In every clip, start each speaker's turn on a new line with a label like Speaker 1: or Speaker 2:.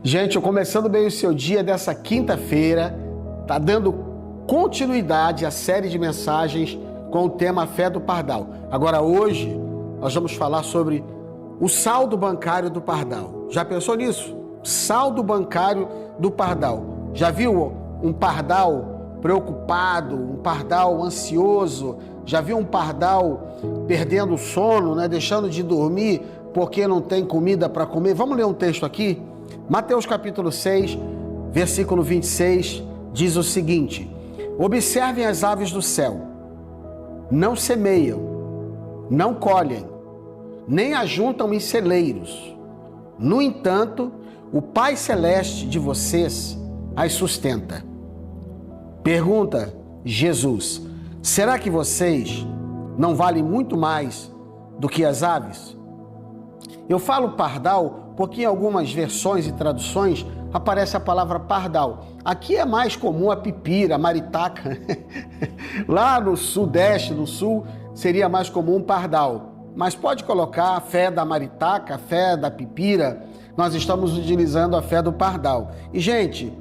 Speaker 1: Gente, eu começando bem o seu dia dessa quinta-feira, tá dando continuidade à série de mensagens com o tema Fé do Pardal. Agora hoje nós vamos falar sobre o saldo bancário do pardal. Já pensou nisso? Saldo bancário do pardal. Já viu um pardal preocupado, um pardal ansioso? Já viu um pardal perdendo o sono, né? Deixando de dormir porque não tem comida para comer? Vamos ler um texto aqui? Mateus capítulo 6, versículo 26, diz o seguinte: observem as aves do céu, não semeiam, não colhem, nem ajuntam em celeiros. No entanto, o Pai Celeste de vocês as sustenta. Pergunta Jesus: será que vocês não valem muito mais do que as aves? Eu falo pardal porque em algumas versões e traduções aparece a palavra pardal. Aqui é mais comum a pipira, a maritaca. Lá no sudeste, no sul, seria mais comum o pardal. Mas pode colocar a fé da maritaca, a fé da pipira. Nós estamos utilizando a fé do pardal. E, gente,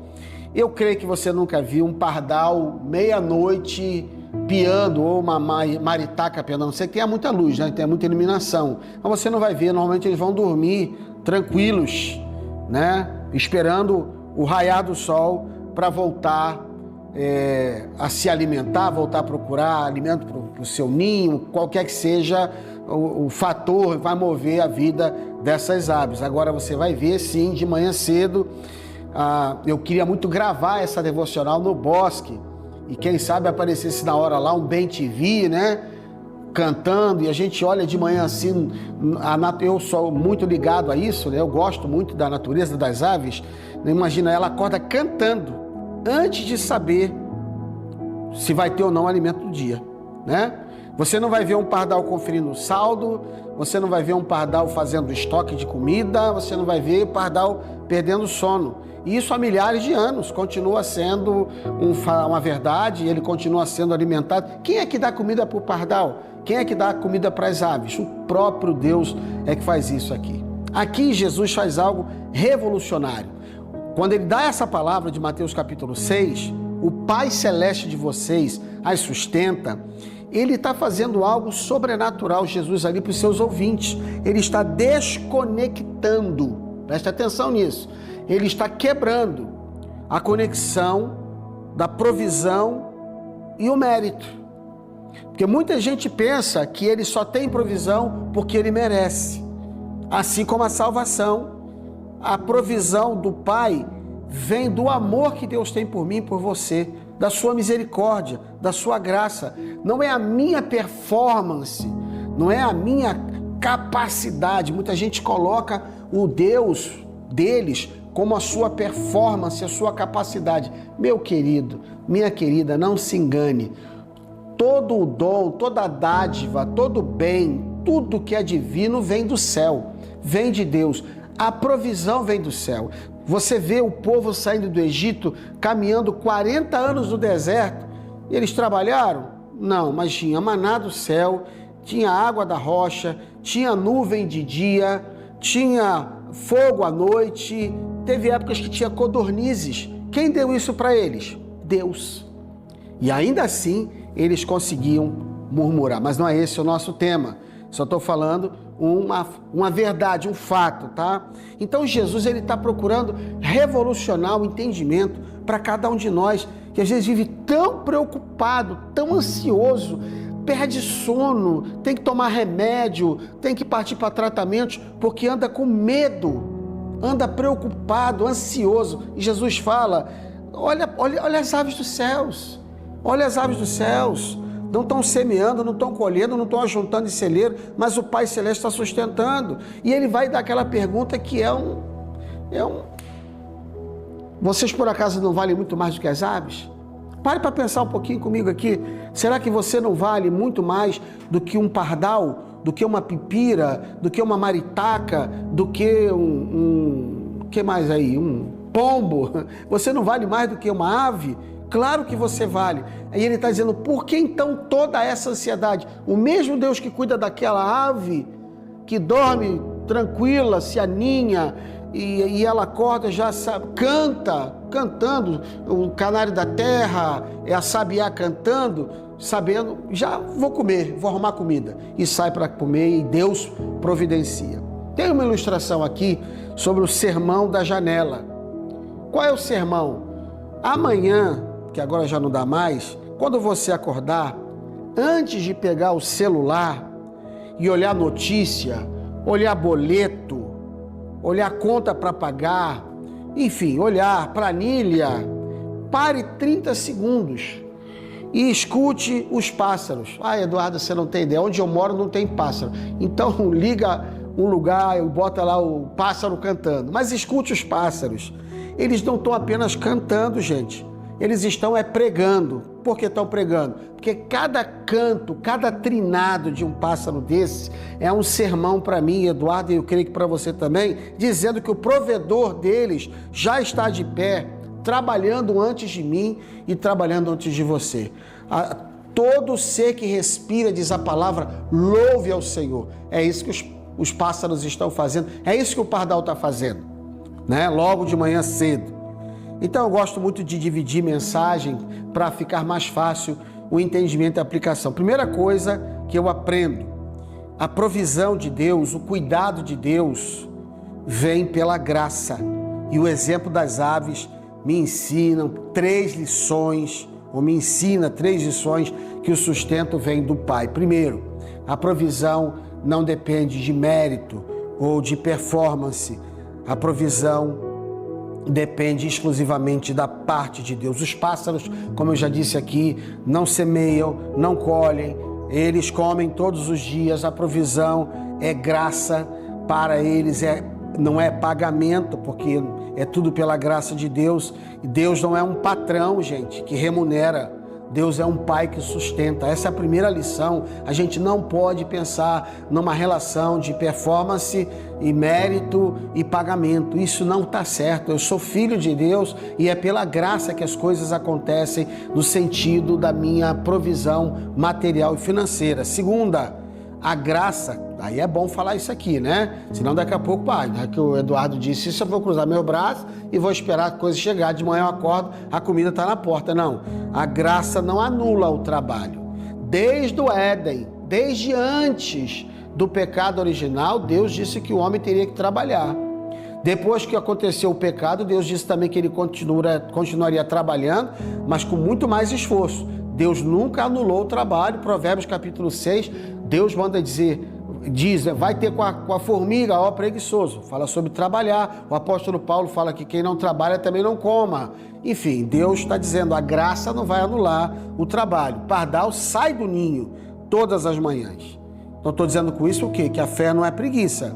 Speaker 1: eu creio que você nunca viu um pardal meia-noite piando, ou uma maritaca piando, a não ser que tenha muita luz, né? Tem muita iluminação. Mas você não vai ver, normalmente eles vão dormir tranquilos, né? Esperando o raiar do sol para voltar a se alimentar, voltar a procurar alimento para o seu ninho, qualquer que seja o fator que vai mover a vida dessas aves. Agora você vai ver, sim, de manhã cedo. Eu queria muito gravar essa devocional no bosque, e quem sabe aparecesse na hora lá um bem-te-vi, né? Cantando, e a gente olha de manhã assim, eu sou muito ligado a isso, né? Eu gosto muito da natureza das aves. Imagina, ela acorda cantando antes de saber se vai ter ou não alimento do dia, né? Você não vai ver um pardal conferindo saldo, você não vai ver um pardal fazendo estoque de comida, você não vai ver pardal perdendo sono. E isso há milhares de anos continua sendo uma verdade, ele continua sendo alimentado. Quem é que dá comida para o pardal? Quem é que dá comida para as aves? O próprio Deus é que faz isso aqui. Aqui Jesus faz algo revolucionário. Quando ele dá essa palavra de Mateus capítulo 6, o Pai Celeste de vocês as sustenta. Ele está fazendo algo sobrenatural, Jesus, ali para os seus ouvintes. Ele está desconectando, presta atenção nisso. Ele está quebrando a conexão da provisão e o mérito. Porque muita gente pensa que ele só tem provisão porque ele merece. Assim como a salvação, a provisão do Pai vem do amor que Deus tem por mim e por você, da sua misericórdia, da sua graça. Não é a minha performance, não é a minha capacidade. Muita gente coloca o Deus deles como a sua performance, a sua capacidade. Meu querido, minha querida, não se engane. Todo o dom, toda a dádiva, todo o bem, tudo que é divino vem do céu, vem de Deus. A provisão vem do céu. Você vê o povo saindo do Egito, caminhando 40 anos no deserto. E eles trabalharam? Não, mas tinha maná do céu, tinha água da rocha, tinha nuvem de dia, tinha fogo à noite. Teve épocas que tinha codornizes. Quem deu isso para eles? Deus. E ainda assim, eles conseguiam murmurar. Mas não é esse o nosso tema. Só estou falando uma verdade, um fato, tá? Então Jesus, ele está procurando revolucionar o entendimento para cada um de nós, que às vezes vive tão preocupado, tão ansioso, perde sono, tem que tomar remédio, tem que partir para tratamentos, porque anda com medo, anda preocupado, ansioso. E Jesus fala: olha as aves dos céus, olha as aves dos céus. Não estão semeando, não estão colhendo, não estão ajuntando em celeiro, mas o Pai Celeste está sustentando. E ele vai dar aquela pergunta que vocês por acaso não valem muito mais do que as aves? Pare para pensar um pouquinho comigo aqui. Será que você não vale muito mais do que um pardal, do que uma pipira, do que uma maritaca, do que que mais aí? Um pombo? Você não vale mais do que uma ave? Claro que você vale. Aí ele está dizendo: por que então toda essa ansiedade? O mesmo Deus que cuida daquela ave, que dorme tranquila, se aninha, e ela acorda, já sabe, cantando, o canário da terra, a sabiá cantando, sabendo, já vou comer, vou arrumar comida. E sai para comer e Deus providencia. Tem uma ilustração aqui sobre o sermão da janela. Qual é o sermão? Amanhã, que agora já não dá mais, quando você acordar, antes de pegar o celular e olhar notícia, olhar boleto, olhar conta para pagar, enfim, olhar planilha, pare 30 segundos e escute os pássaros. Ah, Eduardo, você não tem ideia, onde eu moro não tem pássaro. Então liga um lugar e bota lá o pássaro cantando. Mas escute os pássaros. Eles não estão apenas cantando, gente. Eles estão pregando. Por que estão pregando? Porque cada canto, cada trinado de um pássaro desse é um sermão para mim, Eduardo, e eu creio que para você também, dizendo que o provedor deles já está de pé, trabalhando antes de mim e trabalhando antes de você. Todo ser que respira, diz a palavra, louve ao Senhor. É isso que os pássaros estão fazendo, é isso que o pardal está fazendo, né? Logo de manhã cedo. Então eu gosto muito de dividir mensagem para ficar mais fácil o entendimento e a aplicação. Primeira coisa que eu aprendo, a provisão de Deus, o cuidado de Deus vem pela graça. E o exemplo das aves me ensina três lições que o sustento vem do Pai. Primeiro, a provisão não depende de mérito ou de performance. A provisão depende exclusivamente da parte de Deus. Os pássaros, como eu já disse aqui, não semeiam, não colhem, eles comem todos os dias. A provisão é graça para eles, não é pagamento, porque é tudo pela graça de Deus. E Deus não é um patrão, gente, que remunera. Deus é um pai que sustenta. Essa é a primeira lição. A gente não pode pensar numa relação de performance e mérito e pagamento. Isso não está certo. Eu sou filho de Deus e é pela graça que as coisas acontecem no sentido da minha provisão material e financeira. Segunda, a graça. Aí é bom falar isso aqui, né? Senão daqui a pouco, que o Eduardo disse isso, eu vou cruzar meu braço e vou esperar a coisa chegar. De manhã eu acordo, a comida está na porta. Não, a graça não anula o trabalho. Desde o Éden, desde antes do pecado original, Deus disse que o homem teria que trabalhar. Depois que aconteceu o pecado, Deus disse também que ele continuaria trabalhando, mas com muito mais esforço. Deus nunca anulou o trabalho. Provérbios capítulo 6, Deus manda diz, vai ter com a formiga, ó preguiçoso. Fala sobre trabalhar. O apóstolo Paulo fala que quem não trabalha também não coma. Enfim, Deus está dizendo, a graça não vai anular o trabalho. Pardal sai do ninho todas as manhãs. Então estou dizendo com isso o quê? Que a fé não é preguiça.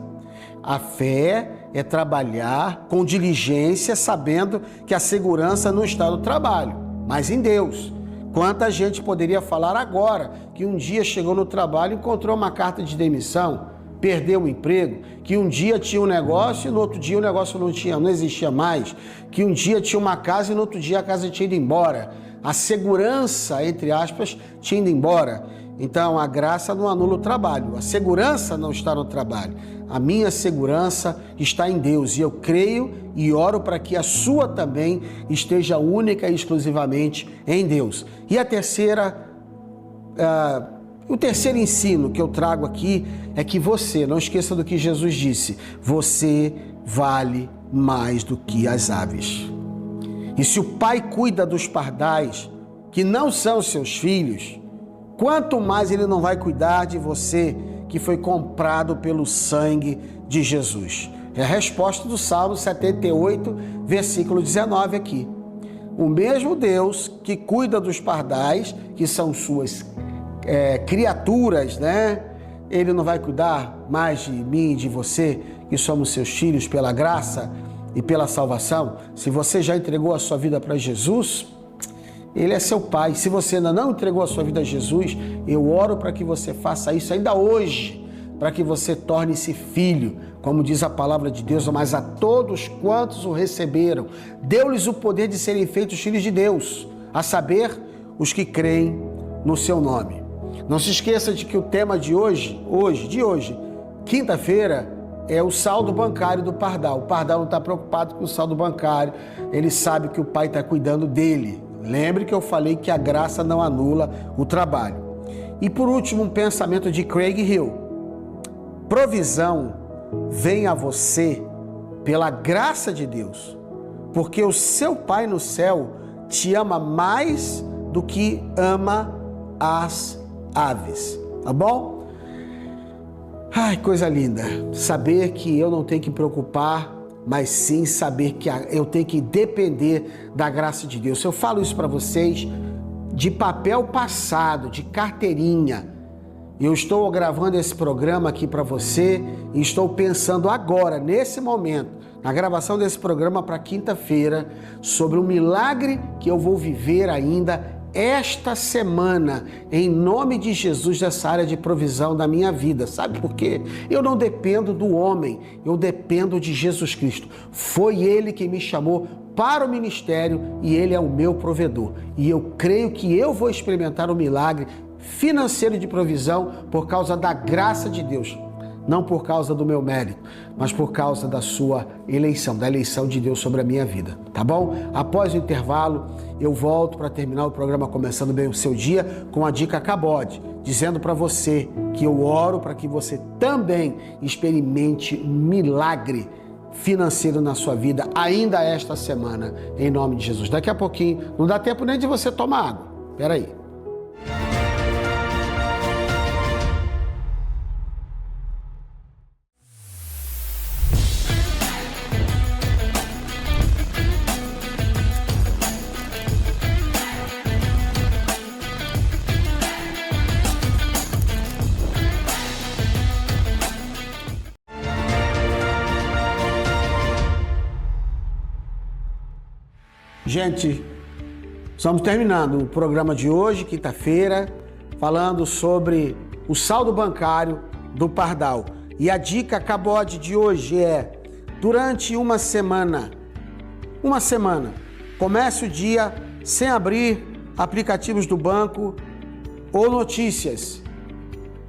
Speaker 1: A fé é trabalhar com diligência, sabendo que a segurança não está no trabalho, mas em Deus. Quanta gente poderia falar agora que um dia chegou no trabalho e encontrou uma carta de demissão, perdeu o emprego, que um dia tinha um negócio e no outro dia o negócio não existia mais, que um dia tinha uma casa e no outro dia a casa tinha ido embora. A segurança, entre aspas, tinha ido embora. Então a graça não anula o trabalho, a segurança não está no trabalho. A minha segurança está em Deus e eu creio e oro para que a sua também esteja única e exclusivamente em Deus. E o terceiro ensino que eu trago aqui é que você, não esqueça do que Jesus disse, você vale mais do que as aves. E se o Pai cuida dos pardais, que não são seus filhos, quanto mais Ele não vai cuidar de você, que foi comprado pelo sangue de Jesus. É a resposta do Salmo 78, versículo 19 aqui. O mesmo Deus que cuida dos pardais, que são suas criaturas, né? Ele não vai cuidar mais de mim e de você, que somos seus filhos pela graça e pela salvação? Se você já entregou a sua vida para Jesus, Ele é seu Pai. Se você ainda não entregou a sua vida a Jesus, eu oro para que você faça isso ainda hoje, para que você torne-se filho, como diz a palavra de Deus, mas a todos quantos o receberam, deu-lhes o poder de serem feitos filhos de Deus, a saber, os que creem no seu nome. Não se esqueça de que o tema de hoje, quinta-feira, é o saldo bancário do pardal. O pardal não está preocupado com o saldo bancário, ele sabe que o pai está cuidando dele. Lembre que eu falei que a graça não anula o trabalho. E por último, um pensamento de Craig Hill. Provisão vem a você pela graça de Deus, porque o seu Pai no céu te ama mais do que ama as aves, tá bom? Ai, coisa linda, saber que eu não tenho que preocupar, mas sim saber que eu tenho que depender da graça de Deus. Eu falo isso para vocês de papel passado, de carteirinha. Eu estou gravando esse programa aqui para você e estou pensando agora, nesse momento, na gravação desse programa para quinta-feira, sobre um milagre que eu vou viver ainda esta semana, em nome de Jesus, dessa área de provisão da minha vida. Sabe por quê? Eu não dependo do homem, eu dependo de Jesus Cristo. Foi Ele que me chamou para o ministério e Ele é o meu provedor. E eu creio que eu vou experimentar um milagre financeiro de provisão por causa da graça de Deus. Não por causa do meu mérito, mas por causa da sua eleição, da eleição de Deus sobre a minha vida, tá bom? Após o intervalo, eu volto para terminar o programa Começando Bem o Seu Dia com a dica Cabode, dizendo para você que eu oro para que você também experimente um milagre financeiro na sua vida ainda esta semana, em nome de Jesus. Daqui a pouquinho, não dá tempo nem de você tomar água. Peraí. Gente, estamos terminando o programa de hoje, quinta-feira, falando sobre o saldo bancário do pardal. E a dica Cabode de hoje é, durante uma semana, comece o dia sem abrir aplicativos do banco ou notícias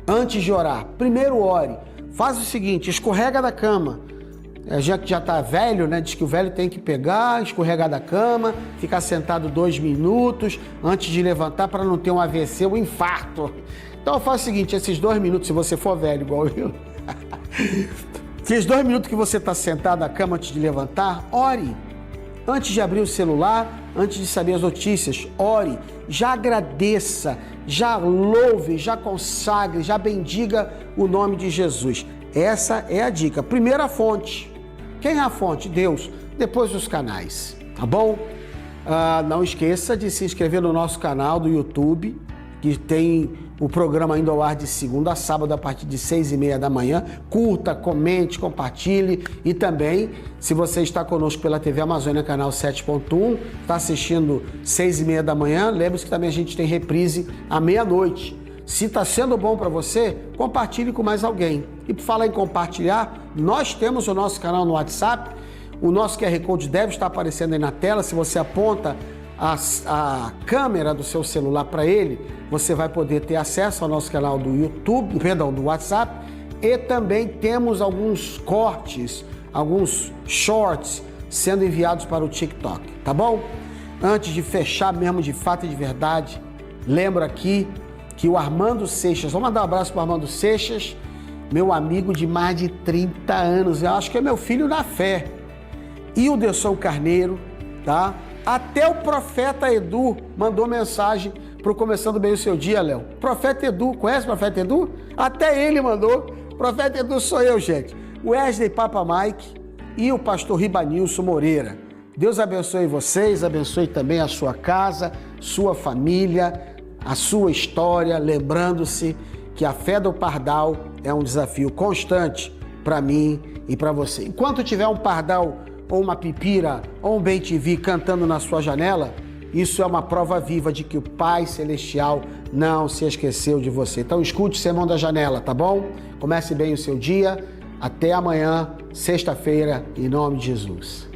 Speaker 1: antes de orar. Primeiro ore, faz o seguinte, escorrega da cama. Já que já está velho, né? Diz que o velho tem que pegar, escorregar da cama, ficar sentado 2 minutos antes de levantar para não ter um AVC, um infarto. Então faz o seguinte, esses 2 minutos, se você for velho igual eu, esses 2 minutos que você está sentado na cama antes de levantar, ore. Antes de abrir o celular, antes de saber as notícias, ore, já agradeça, já louve, já consagre, já bendiga o nome de Jesus. Essa é a dica. Primeira fonte. Quem é a fonte? Deus. Depois os canais, tá bom? Não esqueça de se inscrever no nosso canal do YouTube, que tem o programa indo ao ar de segunda a sábado a partir de 6h30 da manhã. Curta, comente, compartilhe e também, se você está conosco pela TV Amazônia, canal 7.1, está assistindo 6h30 da manhã, lembre-se que também a gente tem reprise à meia-noite. Se está sendo bom para você, compartilhe com mais alguém. E por falar em compartilhar, nós temos o nosso canal no WhatsApp, o nosso QR Code deve estar aparecendo aí na tela. Se você aponta a câmera do seu celular para ele, você vai poder ter acesso ao nosso canal do YouTube, do WhatsApp, e também temos alguns cortes, alguns shorts sendo enviados para o TikTok, tá bom? Antes de fechar mesmo de fato e de verdade, lembro aqui que o Armando Seixas, vou mandar um abraço para o Armando Seixas, meu amigo de mais de 30 anos, eu acho que é meu filho na fé, e o Delson Carneiro, tá? Até o Profeta Edu mandou mensagem para o Começando Bem o Seu Dia, Léo. Profeta Edu, conhece o Profeta Edu? Até ele mandou. Profeta Edu sou eu, gente. O Wesley Papa Mike e o pastor Ribanilson Moreira. Deus abençoe vocês, abençoe também a sua casa, sua família, a sua história, lembrando-se que a fé do pardal é um desafio constante para mim e para você. Enquanto tiver um pardal ou uma pipira ou um bem-te-vi cantando na sua janela, isso é uma prova viva de que o Pai Celestial não se esqueceu de você. Então escute o Sermão da Janela, tá bom? Comece bem o seu dia. Até amanhã, sexta-feira, em nome de Jesus.